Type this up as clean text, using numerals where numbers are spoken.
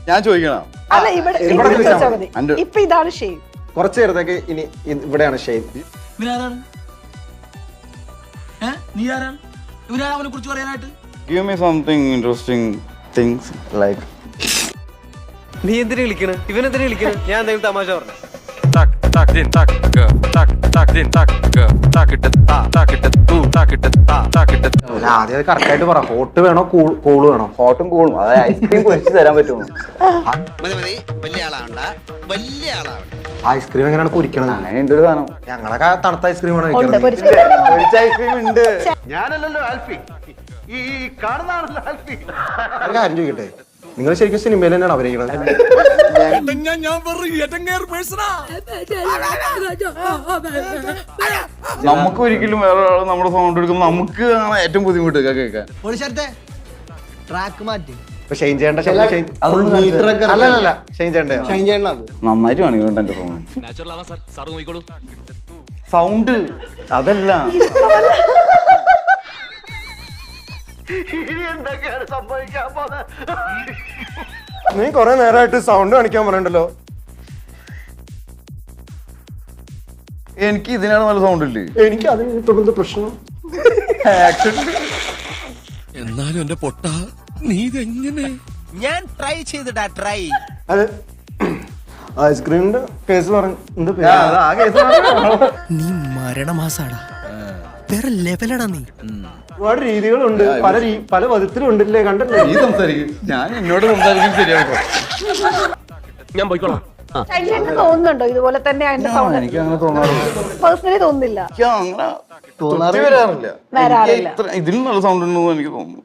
ഞാൻ ചോദിക്കണം. അല്ല ഇവിടെ ചോദിച്ചാൽ മതി. ഇപ്പൊ ഇതാണ് ഷെയ്ൻ. കുറച്ചു നേരത്തേക്ക് ഇനി ഇവിടെയാണ് Shane. Give me something interesting things like. നീ എന്തിനു വിളിക്കണ്? ഇവനെന്തിനു വിളിക്കണ്? ഞാൻ എന്തെങ്കിലും തമാശ പറഞ്ഞു? ആദ്യം കറക്റ്റായിട്ട് പറ. ഹോട്ട് വേണോ കൂള് വേണോ? ഹോട്ടും കൂളും, അതായത് ഐസ്ക്രീം പൊരിച്ച് തരാൻ പറ്റുമോ? ഐസ്ക്രീം എങ്ങനെയാണ് പൊരിക്കണത്? അങ്ങനെ ഉണ്ട് ഒരു സാധനം. ഞങ്ങളൊക്കെ തണുത്ത ഐസ്ക്രീമാണ് ഉണ്ട്, കഴിക്കുന്നത്. പൊരിച്ച ഐസ്ക്രീം ഉണ്ട്. ഞാനല്ലല്ലോ ആൽഫി, ഈ കാണുന്നതാണല്ലോ ആൽഫി. ഒരു കാര്യം ചോദിക്കട്ടെ, നിങ്ങൾ ശരിക്കും സിനിമയിൽ തന്നെയാണ് അഭിനയിക്കുന്നത്? നമുക്ക് ഒരിക്കലും വേറെ ഒരാൾ നമ്മുടെ സൗണ്ട് എടുക്കുമ്പോൾ നമുക്ക് ഏറ്റവും ബുദ്ധിമുട്ട് കേൾക്കാൻ. ട്രാക്ക് മാറ്റി ഷെയിൻ ചെയ്യേണ്ട അല്ലല്ല ഷെയിൻ ചെയ്യേണ്ട നന്നായിട്ട് കാണിക്കുന്നുണ്ട് എന്റെ സൗണ്ട് അതല്ല. ഇനി എന്തൊക്കെയാണ് സംഭവിക്കാൻ പോകുന്നത്? നീ കൊറേ നേരമായിട്ട് സൗണ്ട് കാണിക്കാൻ പറയണ്ടല്ലോ. എനിക്ക് ഇതിനാണ് നല്ല സൗണ്ട് ഇല്ലേ? എനിക്ക് അതിന് തുടർന്ന് പ്രശ്നം. എന്നാലും എന്റെ പൊട്ട നീ ഇതെങ്ങനെ? ഞാൻ ട്രൈ ചെയ്തിട്ടാ ട്രൈ. അത് ഐസ്ക്രീമിന്റെ കേസ് പറഞ്ഞു. നീ മരണമാസാടാ, വേറെ ലെവലടാ നീ. ഒരുപാട് രീതികളുണ്ട്, പല വിധത്തിലും ഉണ്ടല്ലേ, കണ്ടല്ലേ? നീ സംസാരിക്കും, ഞാൻ എന്നോട് സംസാരിക്കും. ശരിയാക്കും. ഞാൻ പോയിക്കോളാം. ഷൈനിന് തോന്നുന്നുണ്ടോ ഇതുപോലെ തന്നെ അതിന്റെ സൗണ്ട്? എനിക്ക് അങ്ങനെ തോന്നാറില്ല. പേഴ്സണലി തോന്നുന്നില്ല. എനിക്ക് അങ്ങനെ തോന്നാറില്ല. വരാറില്ല. ഇതിലും നല്ല സൗണ്ട് ഉണ്ടെന്ന് എനിക്ക് തോന്നുന്നു.